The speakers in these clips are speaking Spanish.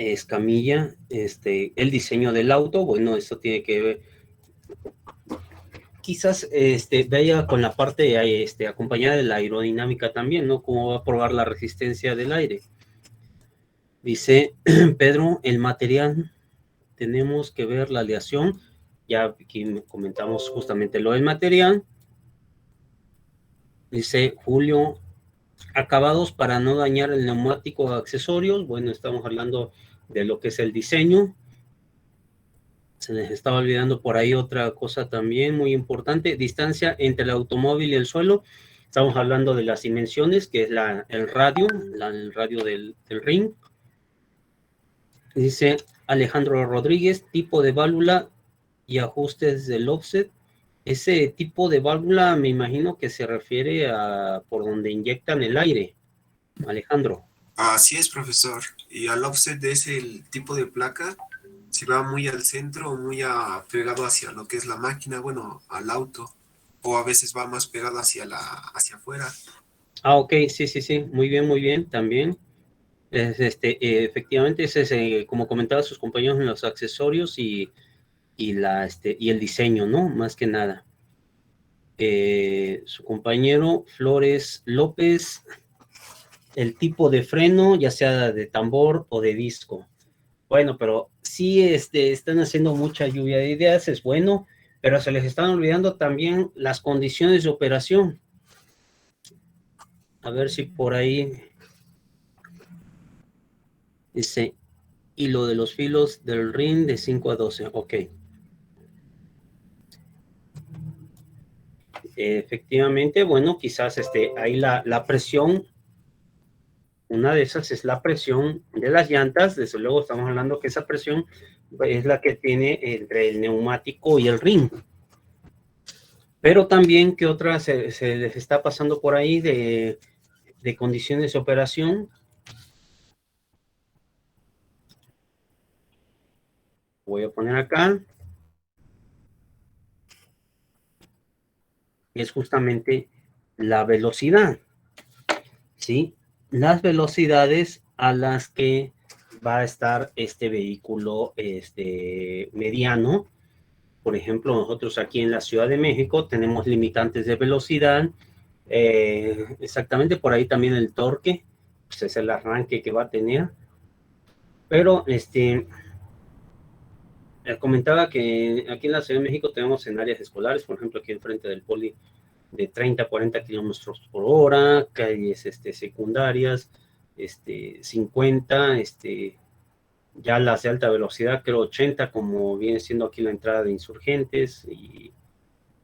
Escamilla, el diseño del auto, bueno, esto tiene que ver, quizás vaya con la parte acompañada de la aerodinámica también, ¿no? Cómo va a probar la resistencia del aire. Dice Pedro, el material, tenemos que ver la aleación, ya aquí comentamos justamente lo del material. Dice Julio, acabados para no dañar el neumático o accesorios, bueno, estamos hablando de lo que es el diseño. Se les estaba olvidando por ahí otra cosa también muy importante, distancia entre el automóvil y el suelo. Estamos hablando de las dimensiones, que es el radio, el radio del ring. Dice Alejandro Rodríguez, tipo de válvula y ajustes del offset. Ese tipo de válvula me imagino que se refiere a por donde inyectan el aire, Alejandro. Así es, profesor. Y al offset es el tipo de placa, si va muy al centro o muy pegado hacia lo que es la máquina, bueno, al auto, o a veces va más pegado hacia afuera. Ah, ok, sí, sí, sí, muy bien, también. Efectivamente, ese es, como comentaba sus compañeros, en los accesorios y el diseño, ¿no? Más que nada. Su compañero Flores López, el tipo de freno, ya sea de tambor o de disco. Bueno, pero sí están haciendo mucha lluvia de ideas, es bueno, pero se les están olvidando también las condiciones de operación. A ver si por ahí dice, y lo de los filos del ring de 5 a 12, ok. Efectivamente, bueno, quizás ahí la presión, una de esas es la presión de las llantas, desde luego estamos hablando que esa presión es la que tiene entre el neumático y el ring. Pero también, ¿qué otra se les está pasando por ahí de condiciones de operación? Voy a poner acá. Es justamente la velocidad, ¿sí? Las velocidades a las que va a estar este vehículo mediano. Por ejemplo, nosotros aquí en la Ciudad de México tenemos limitantes de velocidad, exactamente por ahí también el torque, pues es el arranque que va a tener. Pero comentaba que aquí en la Ciudad de México tenemos en áreas escolares, por ejemplo, aquí enfrente del Poli, de 30 a 40 kilómetros por hora, calles secundarias, 50, ya las de alta velocidad, creo 80, como viene siendo aquí la entrada de Insurgentes, y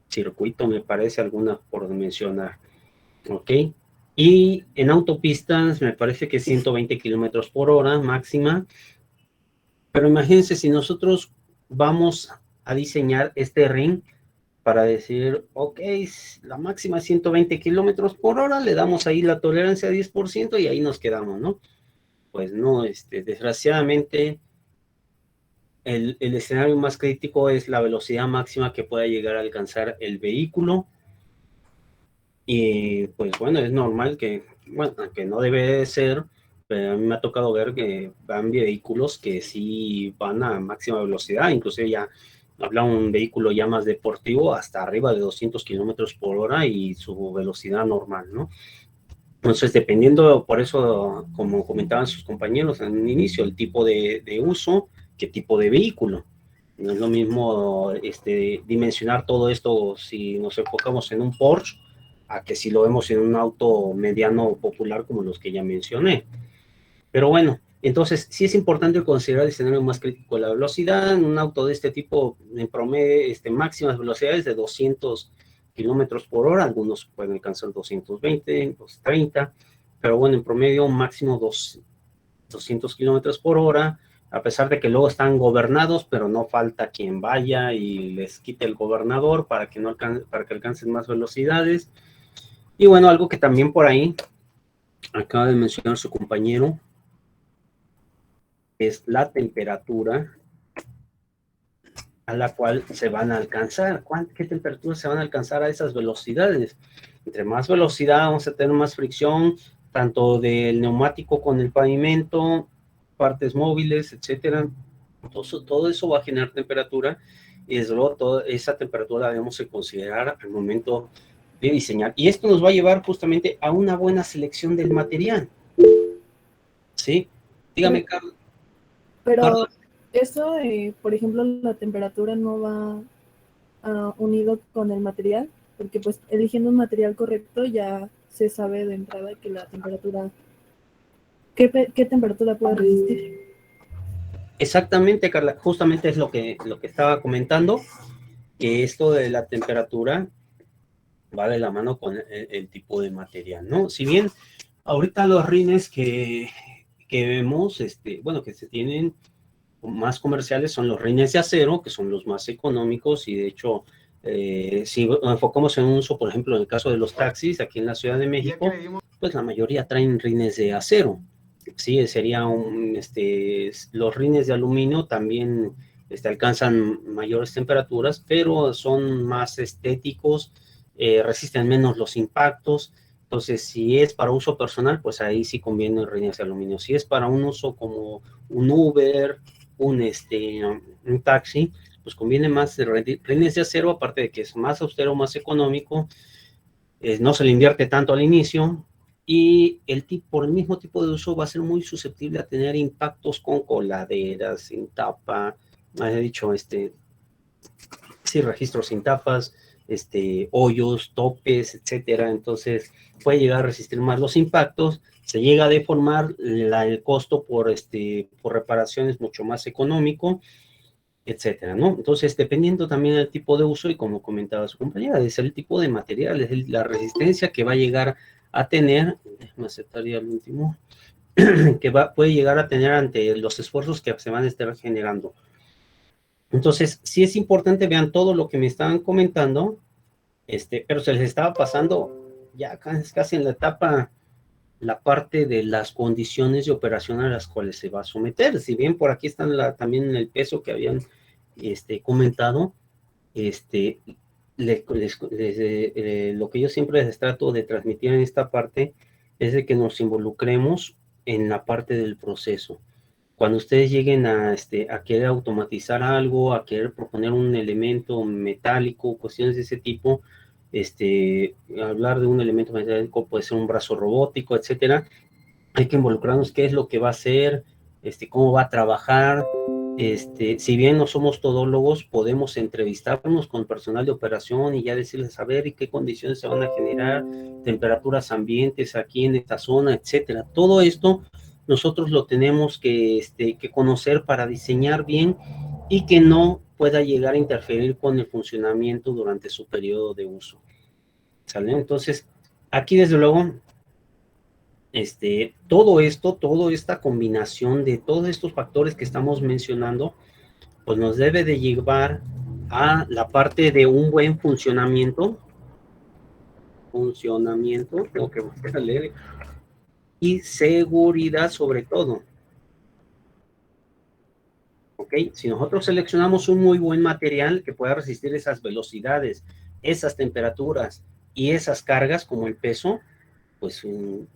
circuito, me parece, alguna por mencionar, ¿ok? Y en autopistas me parece que 120 kilómetros por hora máxima, pero imagínense si nosotros vamos a diseñar este ring para decir, ok, la máxima es 120 kilómetros por hora, le damos ahí la tolerancia a 10% y ahí nos quedamos, ¿no? Pues no, desgraciadamente el escenario más crítico es la velocidad máxima que pueda llegar a alcanzar el vehículo. Y pues bueno, es normal bueno, que no debe de ser, pero a mí me ha tocado ver que van vehículos que sí van a máxima velocidad, inclusive ya habla un vehículo ya más deportivo hasta arriba de 200 kilómetros por hora y su velocidad normal, ¿no? Entonces, dependiendo, por eso, como comentaban sus compañeros en un inicio, el tipo de uso, qué tipo de vehículo. No es lo mismo dimensionar todo esto si nos enfocamos en un Porsche a que si lo vemos en un auto mediano popular como los que ya mencioné. Pero bueno, entonces sí es importante considerar el escenario más crítico, la velocidad. En un auto de este tipo, en promedio, máximas velocidades de 200 kilómetros por hora, algunos pueden alcanzar 220, 230, pero bueno, en promedio máximo 200 kilómetros por hora, a pesar de que luego están gobernados, pero no falta quien vaya y les quite el gobernador para que, no para que alcancen más velocidades. Y bueno, algo que también por ahí acaba de mencionar su compañero es la temperatura a la cual se van a alcanzar. ¿Qué temperatura se van a alcanzar a esas velocidades? Entre más velocidad vamos a tener más fricción, tanto del neumático con el pavimento, partes móviles, etcétera. Todo eso va a generar temperatura y desde luego toda esa temperatura debemos de considerar al momento de diseñar. Y esto nos va a llevar justamente a una buena selección del material. ¿Sí? Dígame, Carlos. Pero eso, por ejemplo, la temperatura no va unido con el material, porque pues eligiendo un material correcto ya se sabe de entrada que la temperatura, ¿qué temperatura puede resistir? Exactamente, Carla, justamente es lo que estaba comentando, que esto de la temperatura va de la mano con el tipo de material, ¿no? Si bien ahorita los rines que vemos, bueno, que se tienen más comerciales son los rines de acero, que son los más económicos y de hecho, si nos enfocamos en un uso, por ejemplo, en el caso de los taxis aquí en la Ciudad de México, pues la mayoría traen rines de acero. Sí, sería los rines de aluminio también alcanzan mayores temperaturas, pero son más estéticos, resisten menos los impactos. Entonces, si es para uso personal, pues ahí sí conviene rines de aluminio. Si es para un uso como un Uber, un taxi, pues conviene más rines de acero, aparte de que es más austero, más económico, no se le invierte tanto al inicio, y por el mismo tipo de uso va a ser muy susceptible a tener impactos con coladeras, sin tapa, he dicho, sí, registros sin tapas, hoyos, topes, etcétera. Entonces puede llegar a resistir más los impactos, se llega a deformar el costo por reparaciones mucho más económico, etcétera, ¿no? Entonces, dependiendo también del tipo de uso y como comentaba su compañera, es el tipo de material, es la resistencia que va a llegar a tener, déjame aceptar ya el último, que puede llegar a tener ante los esfuerzos que se van a estar generando. Entonces, sí es importante, vean todo lo que me estaban comentando, pero se les estaba pasando ya casi en la etapa, la parte de las condiciones de operación a las cuales se va a someter. Si bien por aquí están también el peso que habían comentado, lo que yo siempre les trato de transmitir en esta parte es de que nos involucremos en la parte del proceso. Cuando ustedes lleguen a querer automatizar algo, a querer proponer un elemento metálico, cuestiones de ese tipo, hablar de un elemento metálico puede ser un brazo robótico, etcétera, hay que involucrarnos qué es lo que va a hacer, cómo va a trabajar. Si bien no somos todólogos, podemos entrevistarnos con personal de operación y ya decirles a ver y qué condiciones se van a generar, temperaturas ambientes aquí en esta zona, etcétera. Todo esto nosotros lo tenemos que conocer para diseñar bien y que no pueda llegar a interferir con el funcionamiento durante su periodo de uso. ¿Sale? Entonces, aquí desde luego toda esta combinación de todos estos factores que estamos mencionando, pues nos debe de llevar a la parte de un buen funcionamiento, tengo que volver a leer, y seguridad sobre todo. ¿Ok? Si nosotros seleccionamos un muy buen material que pueda resistir esas velocidades, esas temperaturas y esas cargas como el peso, pues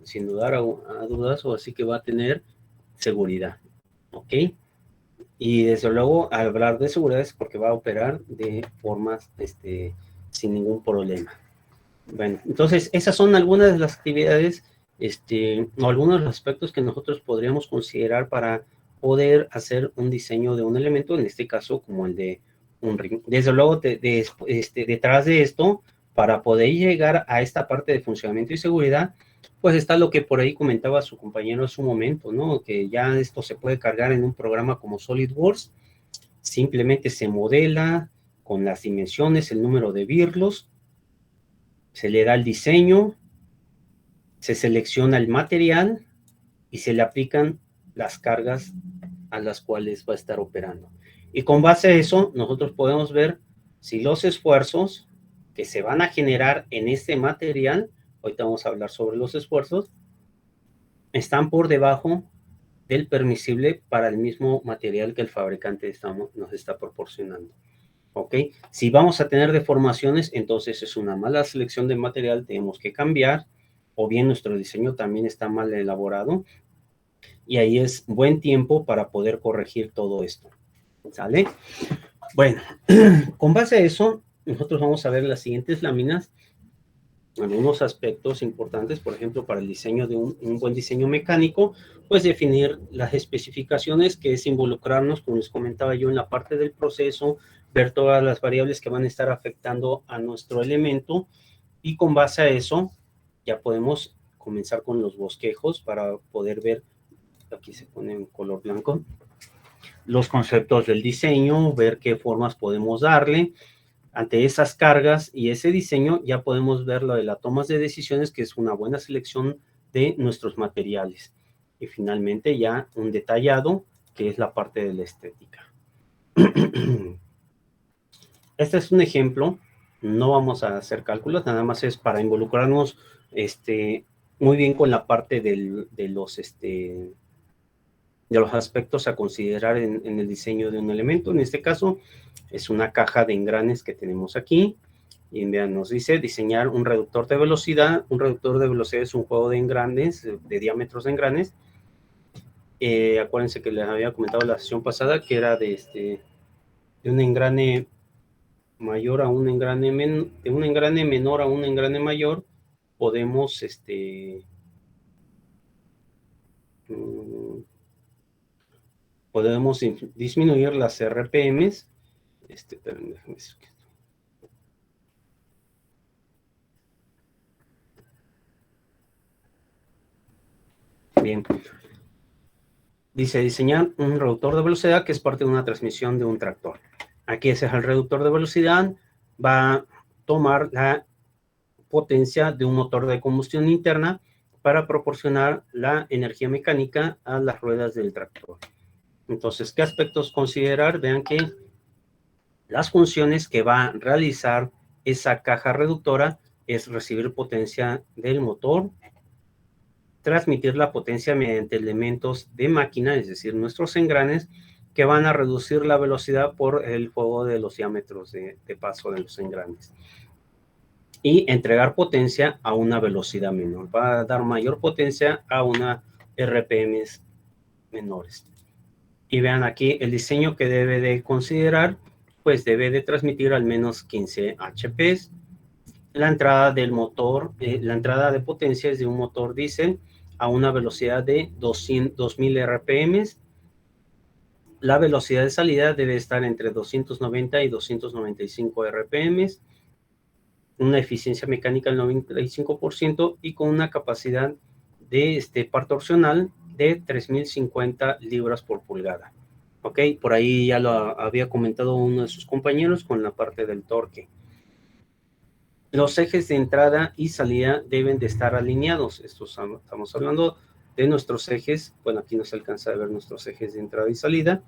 sin dudar a dudas, o así que va a tener seguridad, ¿ok? Y desde luego, al hablar de seguridad es porque va a operar de formas sin ningún problema. Bueno, entonces esas son algunas de las actividades, o algunos de los aspectos que nosotros podríamos considerar para poder hacer un diseño de un elemento, en este caso como el de un ring. Desde luego, detrás de esto, para poder llegar a esta parte de funcionamiento y seguridad, pues está lo que por ahí comentaba su compañero en su momento, ¿no? Que ya esto se puede cargar en un programa como SolidWorks, simplemente se modela con las dimensiones, el número de birlos, se le da el diseño, se selecciona el material y se le aplican las cargas a las cuales va a estar operando. Y con base a eso, nosotros podemos ver si los esfuerzos que se van a generar en este material, ahorita vamos a hablar sobre los esfuerzos, están por debajo del permisible para el mismo material que el fabricante nos está proporcionando. ¿Ok? Si vamos a tener deformaciones, entonces es una mala selección de material, tenemos que cambiar, o bien nuestro diseño también está mal elaborado, y ahí es buen tiempo para poder corregir todo esto. ¿Sale? Bueno, con base a eso, nosotros vamos a ver las siguientes láminas, algunos aspectos importantes, por ejemplo, para el diseño de un buen diseño mecánico, pues definir las especificaciones, que es involucrarnos, como les comentaba yo, en la parte del proceso, ver todas las variables que van a estar afectando a nuestro elemento, y con base a eso ya podemos comenzar con los bosquejos para poder ver, aquí se pone en color blanco, los conceptos del diseño, ver qué formas podemos darle. Ante esas cargas y ese diseño ya podemos ver lo de la toma de decisiones, que es una buena selección de nuestros materiales. Y finalmente ya un detallado, que es la parte de la estética. Este es un ejemplo, no vamos a hacer cálculos, nada más es para involucrarnos muy bien con la parte de los aspectos a considerar en el diseño de un elemento. En este caso es una caja de engranes que tenemos aquí, y vean, nos dice diseñar un reductor de velocidad. Un reductor de velocidad es un juego de engranes, de diámetros de engranes. Acuérdense que les había comentado la sesión pasada que era de un engrane mayor a un engrane de un engrane menor a un engrane mayor, podemos podemos disminuir las RPMs. Déjame decir que bien. Dice diseñar un reductor de velocidad que es parte de una transmisión de un tractor. Aquí ese es el reductor de velocidad. Va a tomar la potencia de un motor de combustión interna para proporcionar la energía mecánica a las ruedas del tractor. Entonces, ¿qué aspectos considerar? Vean que las funciones que va a realizar esa caja reductora es recibir potencia del motor, transmitir la potencia mediante elementos de máquina, es decir, nuestros engranes, que van a reducir la velocidad por el juego de los diámetros de paso de los engranes. Y entregar potencia a una velocidad menor. Va a dar mayor potencia a una RPMs menores. Y vean aquí el diseño que debe de considerar, pues debe de transmitir al menos 15 HPs. La entrada del motor, la entrada de potencia es de un motor diésel a una velocidad de 2000 RPMs. La velocidad de salida debe estar entre 290 y 295 RPMs. Una eficiencia mecánica del 95% y con una capacidad de par torsional de 3050 libras por pulgada. Ok, por ahí ya lo había comentado uno de sus compañeros con la parte del torque. Los ejes de entrada y salida deben de estar alineados. Estamos hablando de nuestros ejes. Bueno, aquí no se alcanza a ver nuestros ejes de entrada y salida,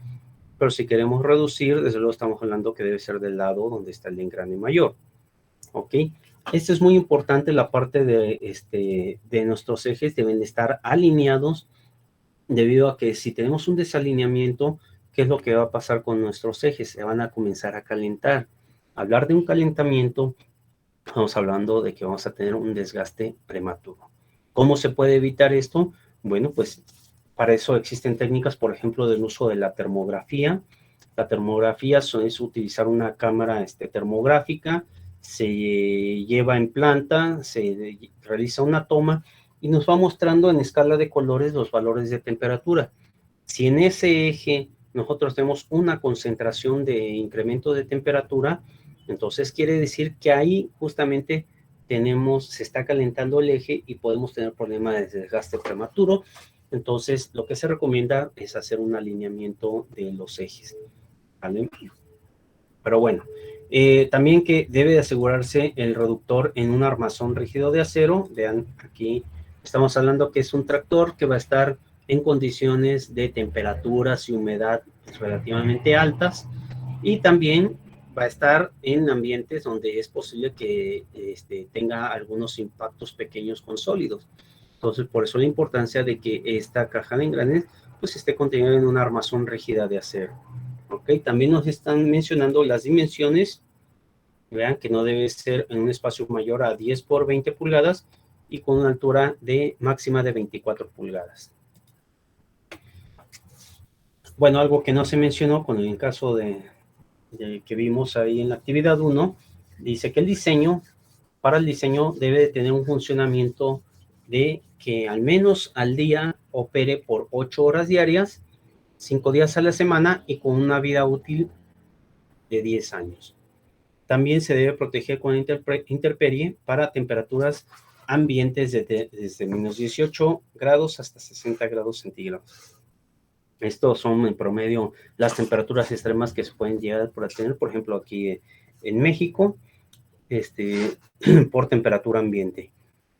pero si queremos reducir, desde luego estamos hablando que debe ser del lado donde está el engrane mayor. Ok, esto es muy importante, la parte de nuestros ejes deben de estar alineados, debido a que si tenemos un desalineamiento, ¿qué es lo que va a pasar con nuestros ejes? Se van a comenzar a calentar. Hablar de un calentamiento, estamos hablando de que vamos a tener un desgaste prematuro. ¿Cómo se puede evitar esto? Bueno, pues para eso existen técnicas, por ejemplo, del uso de la termografía. La termografía es utilizar una cámara termográfica, se lleva en planta, se realiza una toma y nos va mostrando en escala de colores los valores de temperatura. Si en ese eje nosotros tenemos una concentración de incremento de temperatura, entonces quiere decir que ahí justamente se está calentando el eje y podemos tener problemas de desgaste prematuro. Entonces lo que se recomienda es hacer un alineamiento de los ejes, ¿vale? Pero bueno, también que debe de asegurarse el reductor en un armazón rígido de acero. Vean, aquí estamos hablando que es un tractor que va a estar en condiciones de temperaturas y humedad relativamente altas, y también va a estar en ambientes donde es posible que tenga algunos impactos pequeños con sólidos. Entonces, por eso la importancia de que esta caja de engranes pues esté contenida en una armazón rígida de acero. Ok, también nos están mencionando las dimensiones. Vean que no debe ser en un espacio mayor a 10 por 20 pulgadas y con una altura máxima de 24 pulgadas. Bueno, algo que no se mencionó con el caso de que vimos ahí en la actividad 1, dice que para el diseño debe de tener un funcionamiento de que al menos al día opere por 8 horas diarias, 5 días a la semana y con una vida útil de 10 años. También se debe proteger con intemperie para temperaturas ambientes desde menos 18 grados hasta 60 grados centígrados. Estos son en promedio las temperaturas extremas que se pueden llegar a tener, por ejemplo, aquí en México, por temperatura ambiente.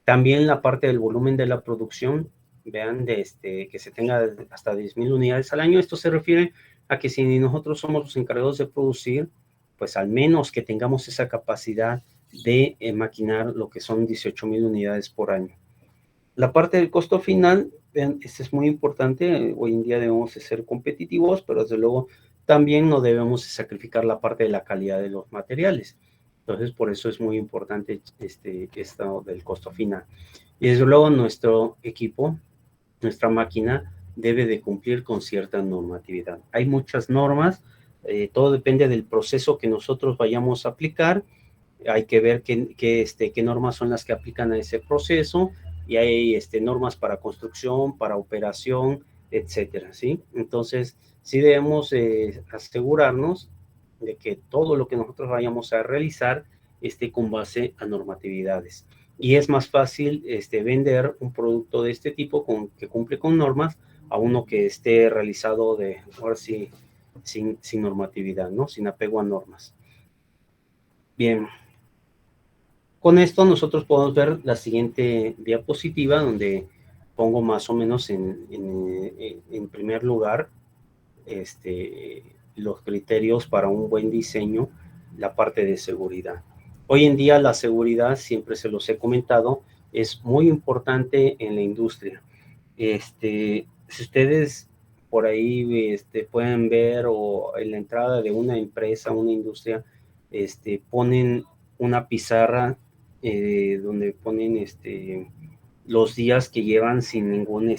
También la parte del volumen de la producción, vean, que se tenga hasta 10,000 unidades al año. Esto se refiere a que si nosotros somos los encargados de producir, pues al menos que tengamos esa capacidad de maquinar lo que son 18,000 unidades por año. La parte del costo final, vean, este es muy importante. Hoy en día debemos ser competitivos, pero desde luego también no debemos sacrificar la parte de la calidad de los materiales. Entonces, por eso es muy importante esto del costo final. Y desde luego nuestro equipo, nuestra máquina, debe de cumplir con cierta normatividad. Hay muchas normas, todo depende del proceso que nosotros vayamos a aplicar. Hay que ver qué normas son las que aplican a ese proceso, y hay normas para construcción, para operación, etcétera, ¿sí? Entonces, sí debemos asegurarnos de que todo lo que nosotros vayamos a realizar esté con base a normatividades. Y es más fácil vender un producto de este tipo que cumple con normas a uno que esté realizado ahora sí, sin normatividad, ¿no? Sin apego a normas. Bien. Con esto nosotros podemos ver la siguiente diapositiva, donde pongo más o menos en primer lugar los criterios para un buen diseño, la parte de seguridad. Hoy en día la seguridad, siempre se los he comentado, es muy importante en la industria. Si ustedes por ahí pueden ver, o en la entrada de una empresa, una industria, ponen una pizarra donde ponen los días que llevan sin ningún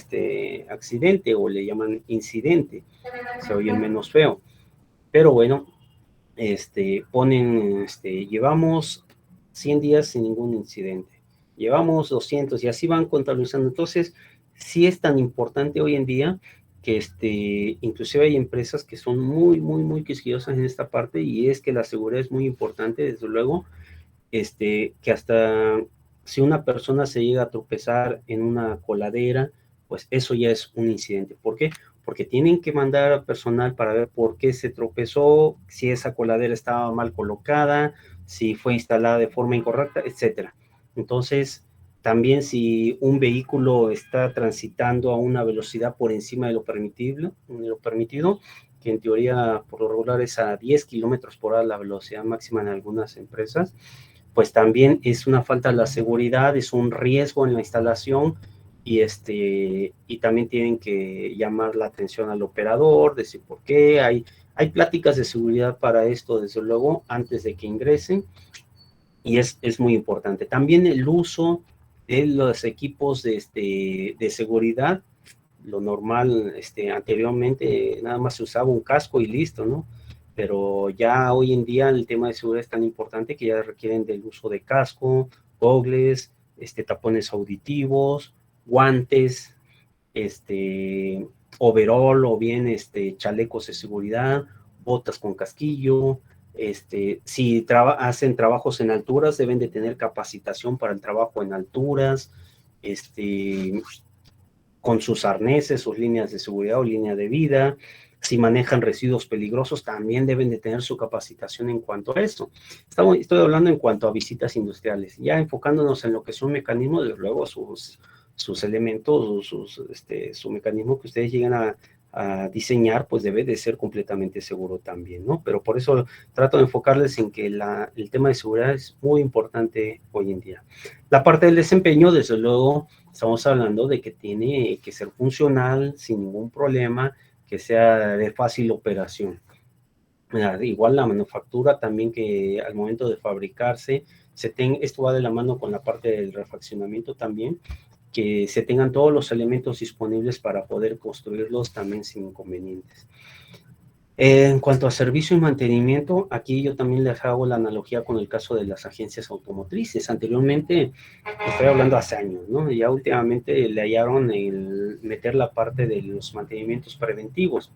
accidente, o le llaman incidente, se oye menos feo, pero bueno, ponen, llevamos 100 días sin ningún incidente, llevamos 200, y así van contabilizando. Entonces, sí es tan importante hoy en día que inclusive hay empresas que son muy, muy, muy quisquillosas en esta parte, y es que la seguridad es muy importante, desde luego, que hasta si una persona se llega a tropezar en una coladera, pues eso ya es un incidente. ¿Por qué? Porque tienen que mandar a personal para ver por qué se tropezó, si esa coladera estaba mal colocada, si fue instalada de forma incorrecta, etcétera. Entonces, también si un vehículo está transitando a una velocidad por encima de lo permitido, que en teoría por lo regular es a 10 kilómetros por hora la velocidad máxima en algunas empresas, pues también es una falta de la seguridad, es un riesgo en la instalación, y también tienen que llamar la atención al operador, decir por qué. Hay pláticas de seguridad para esto, desde luego, antes de que ingresen, y es muy importante. También el uso de los equipos de seguridad. Lo normal, anteriormente nada más se usaba un casco y listo, ¿no? Pero ya hoy en día el tema de seguridad es tan importante que ya requieren del uso de casco, gogles, tapones auditivos, guantes, overall, o bien chalecos de seguridad, botas con casquillo. Si hacen trabajos en alturas, deben de tener capacitación para el trabajo en alturas, con sus arneses, sus líneas de seguridad o línea de vida. Si manejan residuos peligrosos, también deben de tener su capacitación en cuanto a eso. Estoy hablando en cuanto a visitas industriales, ya enfocándonos en lo que son mecanismos, desde luego sus elementos, su mecanismo que ustedes llegan a diseñar, pues debe de ser completamente seguro también, ¿no? Pero por eso trato de enfocarles en que el tema de seguridad es muy importante hoy en día. La parte del desempeño, desde luego, estamos hablando de que tiene que ser funcional, sin ningún problema, que sea de fácil operación. Igual la manufactura también, que al momento de fabricarse, esto va de la mano con la parte del refaccionamiento también, que se tengan todos los elementos disponibles para poder construirlos también sin inconvenientes. En cuanto a servicio y mantenimiento, aquí yo también les hago la analogía con el caso de las agencias automotrices. Anteriormente, estoy hablando hace años, ¿no? Ya últimamente le hallaron el meter la parte de los mantenimientos preventivos,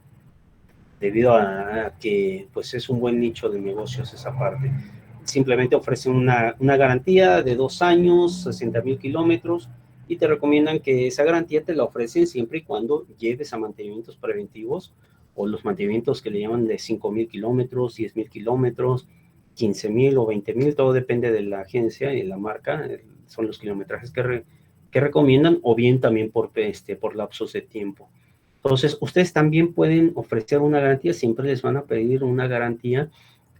debido a que pues es un buen nicho de negocios esa parte. Simplemente ofrecen una garantía de 2 años, 60,000 kilómetros, y te recomiendan que esa garantía te la ofrecen siempre y cuando lleves a mantenimientos preventivos, o los mantenimientos que le llaman de 5,000 kilómetros, 10,000 kilómetros, 15,000 o 20,000, todo depende de la agencia y la marca, son los kilometrajes que recomiendan, o bien también por lapsos de tiempo. Entonces, ustedes también pueden ofrecer una garantía, siempre les van a pedir una garantía,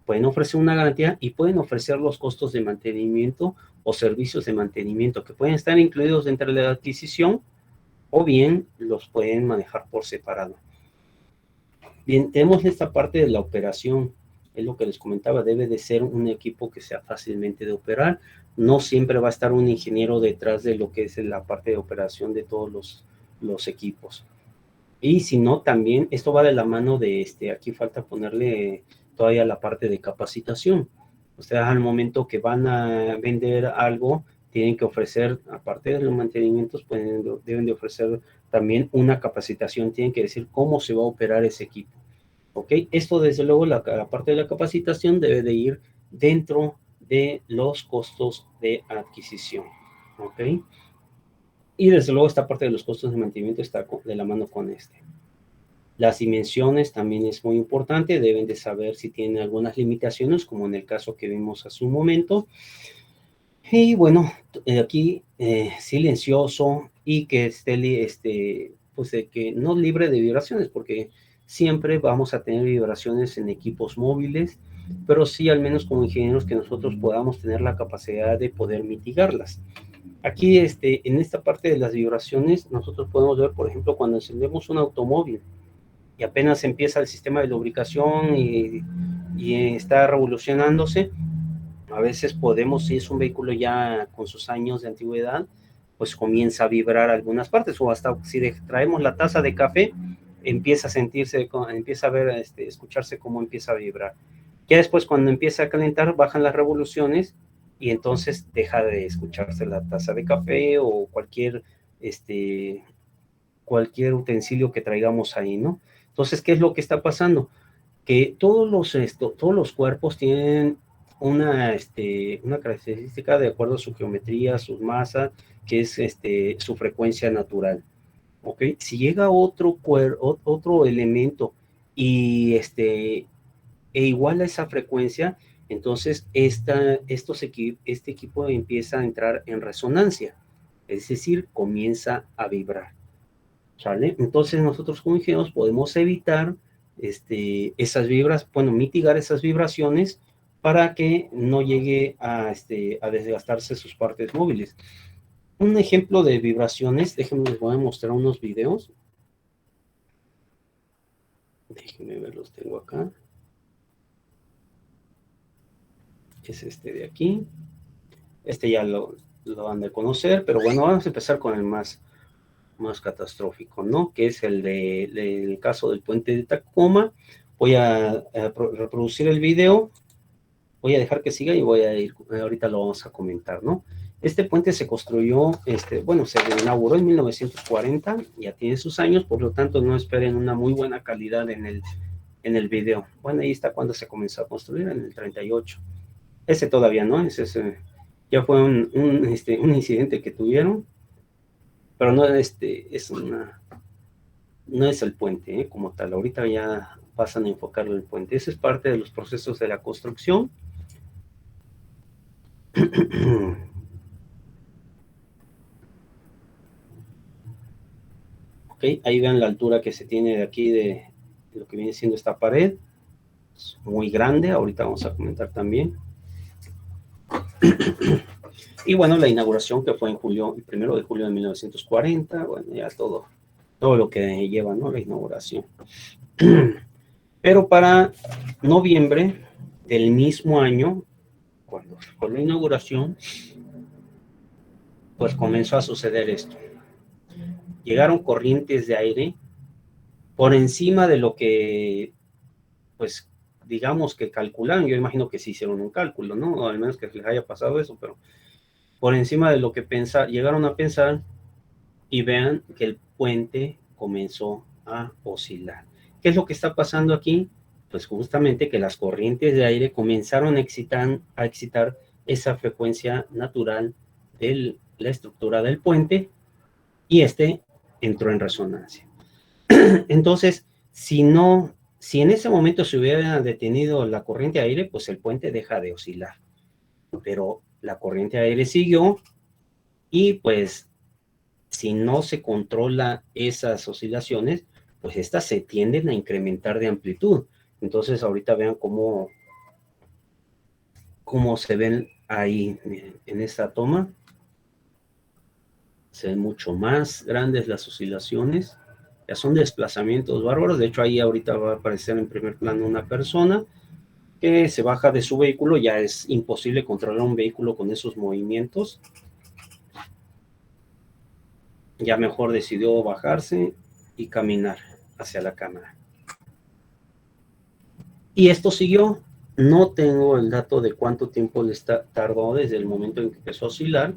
pueden ofrecer una garantía y pueden ofrecer los costos de mantenimiento o servicios de mantenimiento que pueden estar incluidos dentro de la adquisición, o bien los pueden manejar por separado. Bien, tenemos esta parte de la operación, es lo que les comentaba, debe de ser un equipo que sea fácilmente de operar, no siempre va a estar un ingeniero detrás de lo que es la parte de operación de todos los equipos. Y si no, también, esto va de la mano de, aquí falta ponerle todavía la parte de capacitación. Ustedes al momento que van a vender algo, tienen que ofrecer, aparte de los mantenimientos, deben de ofrecer también una capacitación, tienen que decir cómo se va a operar ese equipo. ¿Ok? Esto, desde luego, la parte de la capacitación debe de ir dentro de los costos de adquisición. ¿Ok? Y desde luego esta parte de los costos de mantenimiento está de la mano con Las dimensiones también es muy importante, deben de saber si tienen algunas limitaciones, como en el caso que vimos hace un momento. Y bueno, aquí silencioso y que esté, pues de que no libre de vibraciones, porque siempre vamos a tener vibraciones en equipos móviles, pero sí al menos como ingenieros que nosotros podamos tener la capacidad de poder mitigarlas. Aquí en esta parte de las vibraciones nosotros podemos ver, por ejemplo, cuando encendemos un automóvil y apenas empieza el sistema de lubricación y está revolucionándose, a veces podemos, si es un vehículo ya con sus años de antigüedad, pues comienza a vibrar algunas partes, o hasta si traemos la taza de café, empieza a sentirse, empieza a ver, escucharse cómo empieza a vibrar. Ya después, cuando empieza a calentar, bajan las revoluciones y entonces deja de escucharse la taza de café o cualquier utensilio que traigamos ahí, ¿no? Entonces, ¿qué es lo que está pasando? Que todos los cuerpos tienen una característica de acuerdo a su geometría, su masa, que es su frecuencia natural. ¿Ok? Si llega otro elemento y e igual a esa frecuencia, entonces este equipo empieza a entrar en resonancia, es decir, comienza a vibrar. ¿Sale? Entonces nosotros como ingenieros podemos evitar mitigar esas vibraciones para que no llegue a desgastarse sus partes móviles. Un ejemplo de vibraciones, déjenme, les voy a mostrar unos videos. Déjenme ver, los tengo acá. Es de aquí. Ya lo han de conocer, pero bueno, vamos a empezar con el más catastrófico, ¿no? Que es el caso del puente de Tacoma. Voy a reproducir el video, voy a dejar que siga y ahorita lo vamos a comentar, ¿no? Este puente se construyó, se inauguró en 1940, ya tiene sus años, por lo tanto no esperen una muy buena calidad en el video. Bueno, ahí está cuando se comenzó a construir, en el 38. Ese todavía no, ya fue un incidente que tuvieron, pero no no es el puente como tal. Ahorita ya pasan a enfocarlo en el puente. Eso es parte de los procesos de la construcción. Ok, ahí vean la altura que se tiene de aquí de lo que viene siendo esta pared. Es muy grande, ahorita vamos a comentar también. Y bueno, la inauguración que fue el 1 de julio de 1940, bueno, ya todo lo que lleva, ¿no? La inauguración. Pero para noviembre del mismo año, cuando fue la inauguración, pues comenzó a suceder esto. llegaron corrientes de aire por encima de lo que, pues, digamos que calcularon. Yo imagino que sí hicieron un cálculo, ¿no? O al menos que les haya pasado eso, pero por encima de lo que llegaron a pensar, y vean que el puente comenzó a oscilar. ¿Qué es lo que está pasando aquí? Pues justamente que las corrientes de aire comenzaron a excitar esa frecuencia natural de la estructura del puente, y este entró en resonancia. Entonces, si en ese momento se hubiera detenido la corriente de aire, pues el puente deja de oscilar. Pero la corriente de aire siguió, y pues si no se controla esas oscilaciones, pues estas se tienden a incrementar de amplitud. Entonces ahorita vean cómo se ven ahí, miren, en esta toma. Se ven mucho más grandes las oscilaciones. Ya son desplazamientos bárbaros. De hecho, ahí ahorita va a aparecer en primer plano una persona que se baja de su vehículo. Ya es imposible controlar un vehículo con esos movimientos. Ya mejor decidió bajarse y caminar hacia la cámara. Y esto siguió. No tengo el dato de cuánto tiempo le tardó desde el momento en que empezó a oscilar,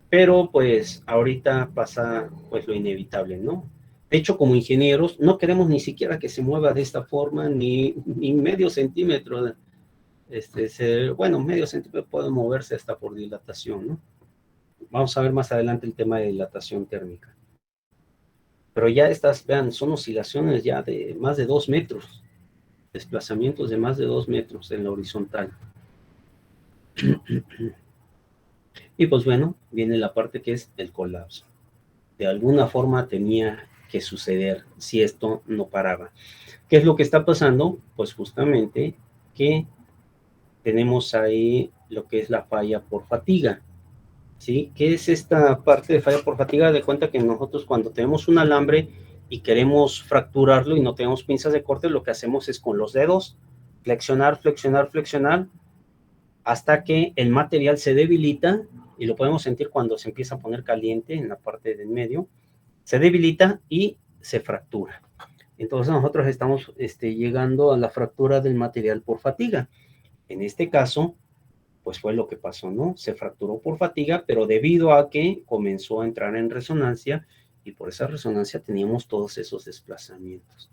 pero pues ahorita pasa pues lo inevitable, ¿no? De hecho, como ingenieros, no queremos ni siquiera que se mueva de esta forma, ni medio centímetro. Bueno, medio centímetro puede moverse hasta por dilatación, ¿no? Vamos a ver más adelante el tema de dilatación térmica. Pero ya estas, vean, son oscilaciones ya de más de 2 metros. Desplazamientos de más de 2 metros en la horizontal. Y pues bueno, viene la parte que es el colapso. De alguna forma tenía que suceder si esto no paraba. ¿Qué es lo que está pasando? Pues justamente que tenemos ahí lo que es la falla por fatiga. ¿Sí? ¿Qué es esta parte de falla por fatiga? De cuenta que nosotros cuando tenemos un alambre y queremos fracturarlo y no tenemos pinzas de corte, lo que hacemos es con los dedos flexionar, flexionar, flexionar, hasta que el material se debilita, y lo podemos sentir cuando se empieza a poner caliente en la parte del medio, se debilita y se fractura. Entonces nosotros estamos llegando a la fractura del material por fatiga. En este caso, pues fue lo que pasó, ¿no? Se fracturó por fatiga, pero debido a que comenzó a entrar en resonancia, y por esa resonancia teníamos todos esos desplazamientos.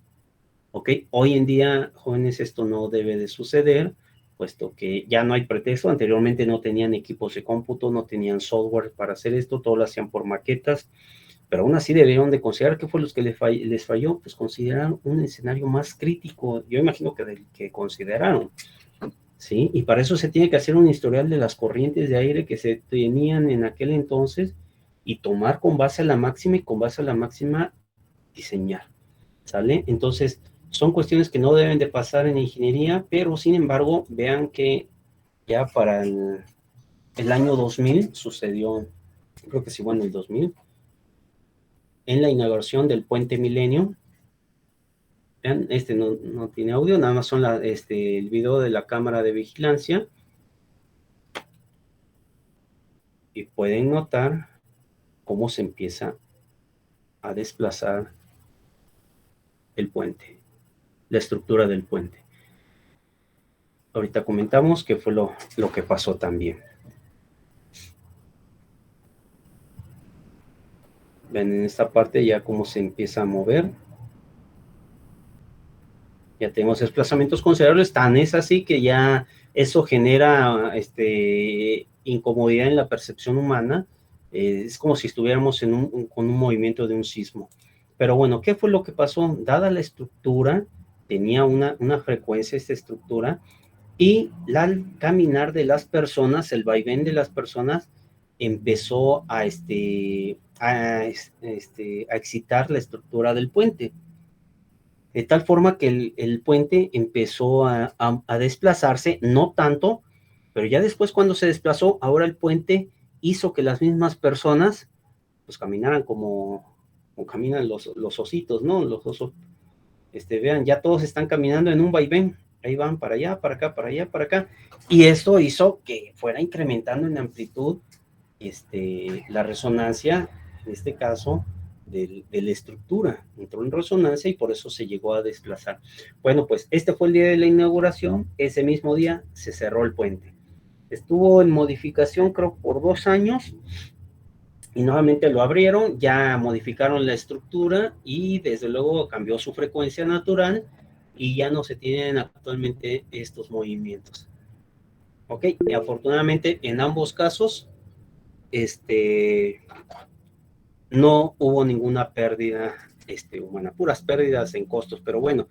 ¿Ok? Hoy en día, jóvenes, esto no debe de suceder, puesto que ya no hay pretexto. Anteriormente no tenían equipos de cómputo, no tenían software para hacer esto, todo lo hacían por maquetas, pero aún así debieron de considerar qué fue lo que les falló, pues consideraron un escenario más crítico, yo imagino que consideraron, ¿sí? Y para eso se tiene que hacer un historial de las corrientes de aire que se tenían en aquel entonces, y tomar con base a la máxima, y con base a la máxima diseñar, ¿sale? Entonces, son cuestiones que no deben de pasar en ingeniería, pero sin embargo, vean que ya para el año 2000 sucedió, creo que sí, bueno, el 2000, en la inauguración del Puente Milenio. Vean, no tiene audio, nada más son el video de la cámara de vigilancia. Y pueden notar cómo se empieza a desplazar el puente, la estructura del puente. Ahorita comentamos qué fue lo que pasó también. Ven en esta parte ya cómo se empieza a mover. Ya tenemos desplazamientos considerables, tan es así que ya eso genera incomodidad en la percepción humana. Es como si estuviéramos con un movimiento de un sismo. Pero bueno, ¿qué fue lo que pasó? Dada la estructura, tenía una frecuencia esta estructura, y al caminar de las personas, el vaivén de las personas, empezó a excitar la estructura del puente. De tal forma que el puente empezó a desplazarse, no tanto, pero ya después cuando se desplazó, ahora el puente hizo que las mismas personas pues caminaran como caminan los ositos, ¿no? Los osos, vean, ya todos están caminando en un vaivén, ahí van para allá, para acá, para allá, para acá, y esto hizo que fuera incrementando en amplitud la resonancia, en este caso, de la estructura, entró en resonancia y por eso se llegó a desplazar. Bueno, pues este fue el día de la inauguración, ese mismo día se cerró el puente. Estuvo en modificación creo por 2 años y nuevamente lo abrieron, ya modificaron la estructura y desde luego cambió su frecuencia natural y ya no se tienen actualmente estos movimientos. Ok, y afortunadamente en ambos casos, no hubo ninguna pérdida humana, puras pérdidas en costos, pero bueno,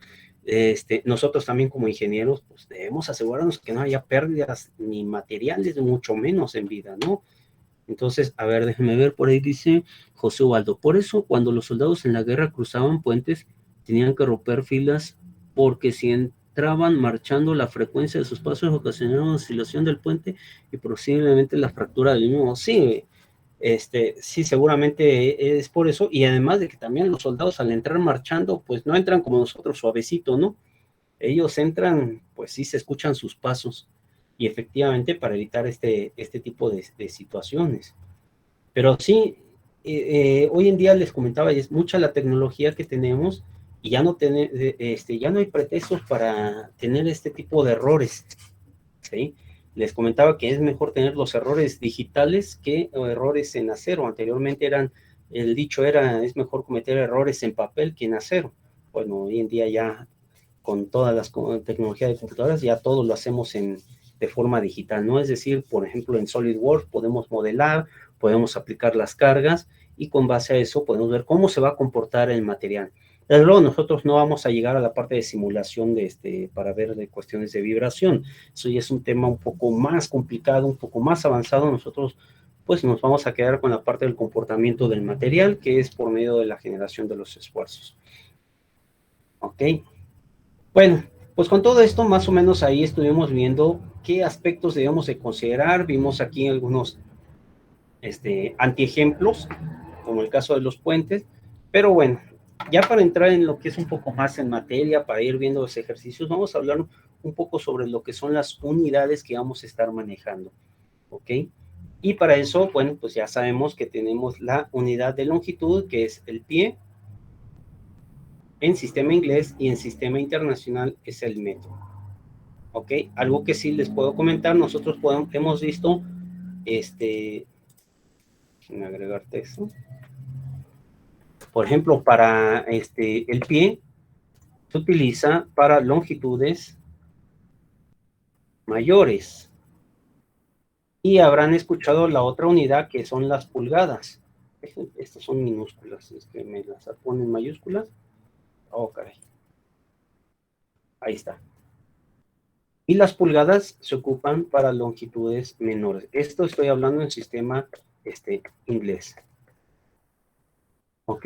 nosotros también como ingenieros, pues debemos asegurarnos que no haya pérdidas ni materiales, mucho menos en vida, ¿no? Entonces, a ver, déjenme ver, por ahí dice José Ubaldo, por eso cuando los soldados en la guerra cruzaban puentes, tenían que romper filas, porque si entraban marchando, la frecuencia de sus pasos ocasionaba una oscilación del puente y posiblemente la fractura del mismo. Sí, sí, seguramente es por eso, y además de que también los soldados al entrar marchando, pues no entran como nosotros suavecito, ¿no? Ellos entran, pues sí se escuchan sus pasos, y efectivamente para evitar este tipo de situaciones. Pero sí, hoy en día les comentaba, y es mucha la tecnología que tenemos, y ya no hay pretextos para tener este tipo de errores, ¿sí? Les comentaba que es mejor tener los errores digitales que errores en acero. Anteriormente el dicho era, es mejor cometer errores en papel que en acero. Bueno, hoy en día ya con todas las tecnologías de computadoras ya todo lo hacemos de forma digital, ¿no? Es decir, por ejemplo, en SolidWorks podemos modelar, podemos aplicar las cargas y con base a eso podemos ver cómo se va a comportar el material. Desde luego nosotros no vamos a llegar a la parte de simulación para ver de cuestiones de vibración. Eso ya es un tema un poco más complicado, un poco más avanzado. Nosotros pues nos vamos a quedar con la parte del comportamiento del material, que es por medio de la generación de los esfuerzos. ¿Ok? Bueno, pues con todo esto más o menos ahí estuvimos viendo qué aspectos debemos de considerar. Vimos aquí algunos antiejemplos, como el caso de los puentes, pero bueno, ya para entrar en lo que es un poco más en materia, para ir viendo los ejercicios, vamos a hablar un poco sobre lo que son las unidades que vamos a estar manejando, ¿ok? Y para eso, bueno, pues ya sabemos que tenemos la unidad de longitud, que es el pie, en sistema inglés, y en sistema internacional es el metro, ¿ok? Algo que sí les puedo comentar, nosotros hemos visto, sin agregar texto, por ejemplo, para el pie, se utiliza para longitudes mayores. Y habrán escuchado la otra unidad que son las pulgadas. Estas son minúsculas, me las ponen mayúsculas. Oh, caray. Ahí está. Y las pulgadas se ocupan para longitudes menores. Esto estoy hablando en sistema inglés. ¿Ok?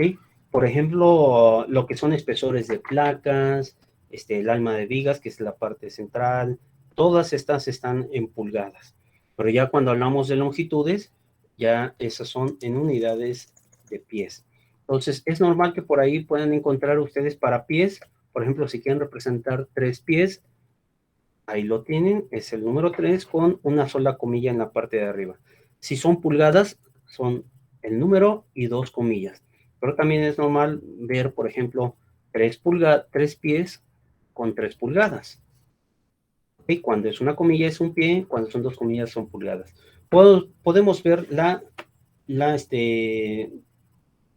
Por ejemplo, lo que son espesores de placas, el alma de vigas, que es la parte central, todas estas están en pulgadas. Pero ya cuando hablamos de longitudes, ya esas son en unidades de pies. Entonces, es normal que por ahí puedan encontrar ustedes para pies, por ejemplo, si quieren representar 3 pies, ahí lo tienen, es el número 3 con una sola comilla en la parte de arriba. Si son pulgadas, son el número y 2 comillas. Pero también es normal ver, por ejemplo, 3 pies con 3 pulgadas. ¿Okay? Cuando es una comilla es un pie, cuando son 2 comillas son pulgadas. Podemos ver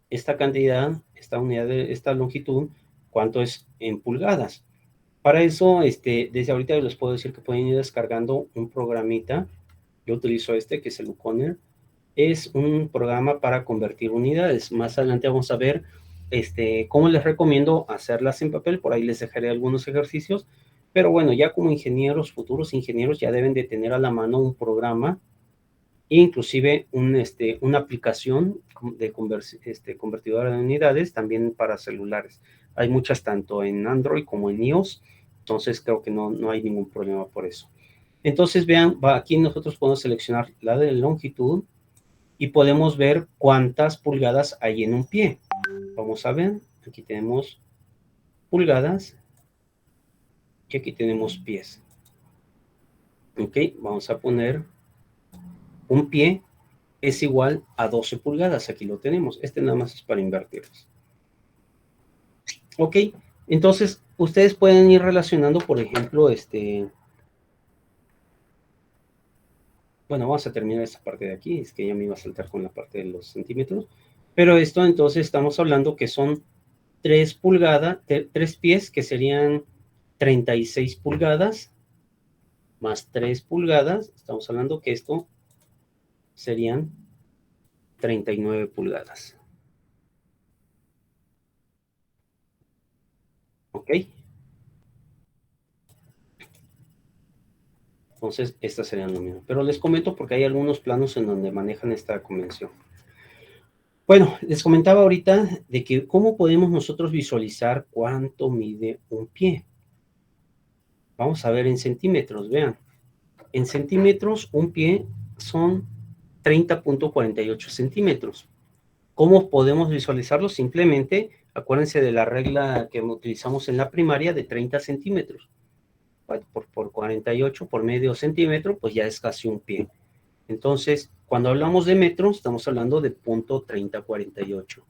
esta cantidad, esta unidad, esta longitud, cuánto es en pulgadas. Para eso, desde ahorita les puedo decir que pueden ir descargando un programita. Yo utilizo que es el Uconner. Es un programa para convertir unidades. Más adelante vamos a ver cómo les recomiendo hacerlas en papel. Por ahí les dejaré algunos ejercicios. Pero bueno, ya como ingenieros, futuros ingenieros, ya deben de tener a la mano un programa e inclusive una aplicación de convertidora de unidades también para celulares. Hay muchas tanto en Android como en iOS, entonces creo que no hay ningún problema por eso. Entonces vean, aquí nosotros podemos seleccionar la de longitud y podemos ver cuántas pulgadas hay en un pie. Vamos a ver, aquí tenemos pulgadas y aquí tenemos pies. Ok, vamos a poner un pie es igual a 12 pulgadas. Aquí lo tenemos. Este nada más es para invertirlos. Ok, entonces ustedes pueden ir relacionando, por ejemplo, bueno, vamos a terminar esta parte de aquí, es que ya me iba a saltar con la parte de los centímetros, pero esto entonces estamos hablando que son 3 pulgadas, 3 pies, que serían 36 pulgadas, más 3 pulgadas, estamos hablando que esto serían 39 pulgadas. ¿Ok? Entonces, estas serían lo mismo. Pero les comento porque hay algunos planos en donde manejan esta convención. Bueno, les comentaba ahorita de que cómo podemos nosotros visualizar cuánto mide un pie. Vamos a ver en centímetros, vean. En centímetros, un pie son 30.48 centímetros. ¿Cómo podemos visualizarlo? Simplemente, acuérdense de la regla que utilizamos en la primaria de 30 centímetros. Por 48 por medio centímetro, pues ya es casi un pie. Entonces, cuando hablamos de metros, estamos hablando de punto 3048.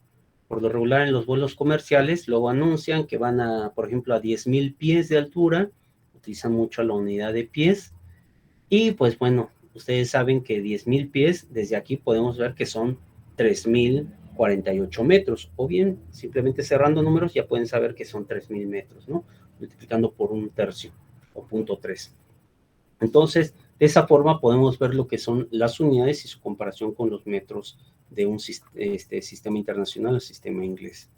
Por lo regular en los vuelos comerciales, luego anuncian que van a, por ejemplo, a 10,000 pies de altura, utilizan mucho la unidad de pies, y pues bueno, ustedes saben que 10,000 pies, desde aquí podemos ver que son 3,048 metros, o bien, simplemente cerrando números, ya pueden saber que son 3,000 metros, ¿no? Multiplicando por 1/3 o 0.3. Entonces, de esa forma podemos ver lo que son las unidades y su comparación con los metros de un sistema internacional o sistema inglés.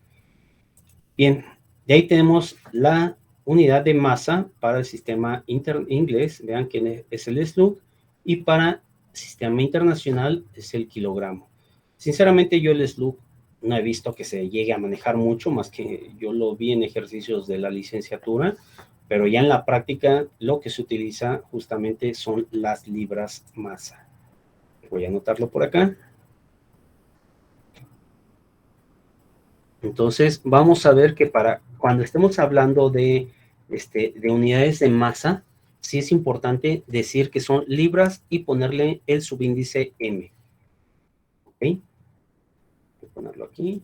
Bien, de ahí tenemos la unidad de masa para el sistema inglés, vean que es el slug, y para sistema internacional es el kilogramo. Sinceramente yo el slug no he visto que se llegue a manejar mucho, más que yo lo vi en ejercicios de la licenciatura, pero ya en la práctica lo que se utiliza justamente son las libras masa. Voy a anotarlo por acá. Entonces vamos a ver que para cuando estemos hablando de unidades de masa, sí es importante decir que son libras y ponerle el subíndice M. ¿Ok? Voy a ponerlo aquí.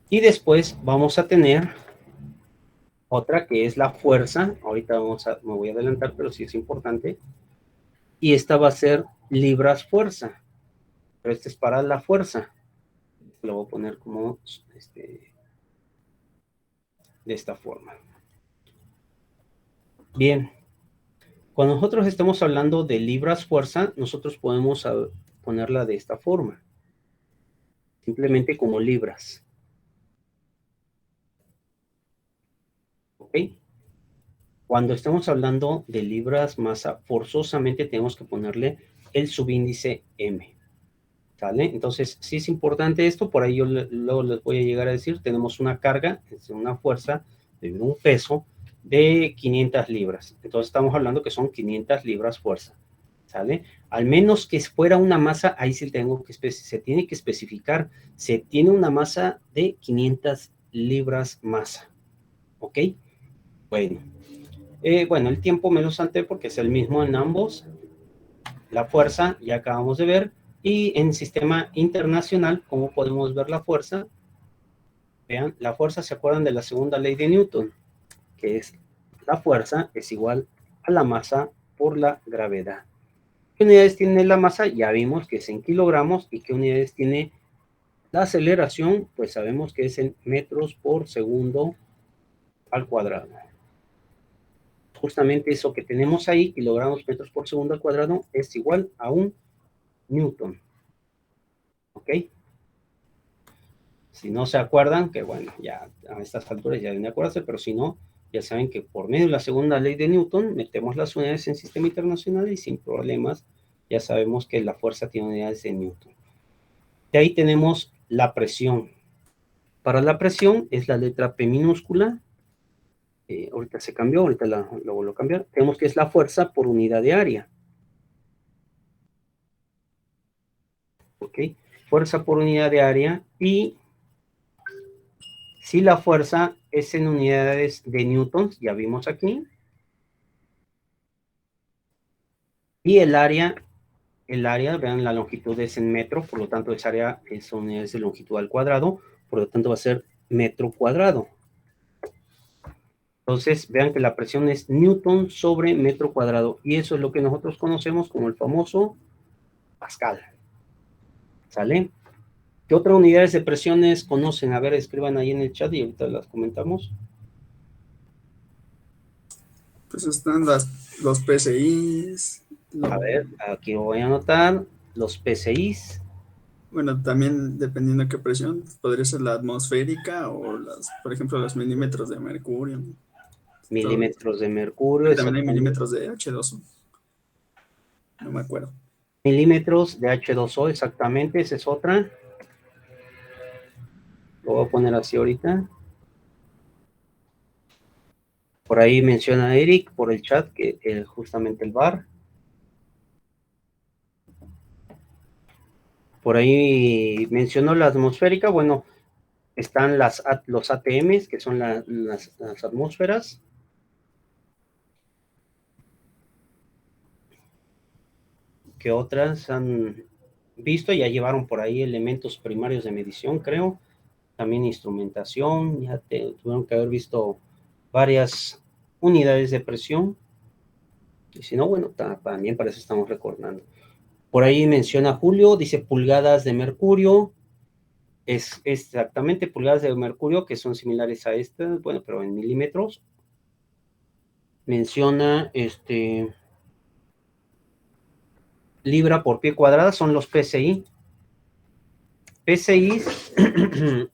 Y después vamos a tener otra que es la fuerza. Ahorita me voy a adelantar, pero sí es importante. Y esta va a ser libras fuerza. Pero este es para la fuerza. Lo voy a poner como de esta forma. Bien. Cuando nosotros estamos hablando de libras fuerza, nosotros podemos ponerla de esta forma. Simplemente como libras. ¿Ok? Cuando estamos hablando de libras masa, forzosamente tenemos que ponerle el subíndice M. ¿Sale? Entonces, sí es importante esto, por ahí yo luego les voy a llegar a decir, tenemos una carga, es una fuerza de un peso de 500 libras. Entonces estamos hablando que son 500 libras fuerza. ¿Sale? Al menos que fuera una masa, ahí sí se tiene que especificar, se tiene una masa de 500 libras masa. ¿Ok? Bueno. Bueno, el tiempo me lo salté porque es el mismo en ambos. La fuerza, ya acabamos de ver. Y en sistema internacional, ¿cómo podemos ver la fuerza? Vean, la fuerza, ¿se acuerdan de la segunda ley de Newton? Que es la fuerza es igual a la masa por la gravedad. ¿Qué unidades tiene la masa? Ya vimos que es en kilogramos. ¿Y qué unidades tiene la aceleración? Pues sabemos que es en metros por segundo al cuadrado. Justamente eso que tenemos ahí, kilogramos metros por segundo al cuadrado, es igual a un newton. ¿Ok? Si no se acuerdan, que bueno, ya a estas alturas ya deben de acordarse, pero si no, ya saben que por medio de la segunda ley de Newton, metemos las unidades en sistema internacional y sin problemas ya sabemos que la fuerza tiene unidades de Newton. De ahí tenemos la presión. Para la presión es la letra P minúscula. Ahorita se cambió, ahorita lo vuelvo a cambiar. Tenemos que es la fuerza por unidad de área. ¿Ok? Fuerza por unidad de área. Y si la fuerza es en unidades de newtons, ya vimos aquí. Y el área el área, vean, la longitud es en metro, por lo tanto esa área es unidades de longitud al cuadrado, por lo tanto va a ser metro cuadrado. Entonces, vean que la presión es newton sobre metro cuadrado, y eso es lo que nosotros conocemos como el famoso Pascal. ¿Sale? ¿Qué otras unidades de presiones conocen? A ver, escriban ahí en el chat y ahorita las comentamos. Pues están los PSIs. A ver, aquí voy a anotar los PSIs. Bueno, también dependiendo de qué presión, podría ser la atmosférica o por ejemplo, los milímetros de mercurio. Milímetros de mercurio. También hay milímetros de H2O. No me acuerdo. Milímetros de H2O, exactamente, esa es otra. Lo voy a poner así ahorita. Por ahí menciona Eric por el chat que justamente el bar. Por ahí mencionó la atmosférica. Bueno, están los ATMs, que son las atmósferas. ¿Qué otras han visto? Ya llevaron por ahí elementos primarios de medición, creo. También instrumentación. Ya tuvieron que haber visto varias unidades de presión. Y si no, bueno, también para eso estamos recordando. Por ahí menciona Julio, dice pulgadas de mercurio. Es exactamente pulgadas de mercurio, que son similares a estas, bueno, pero en milímetros. Menciona libra por pie cuadrada, son los PSI. PSI,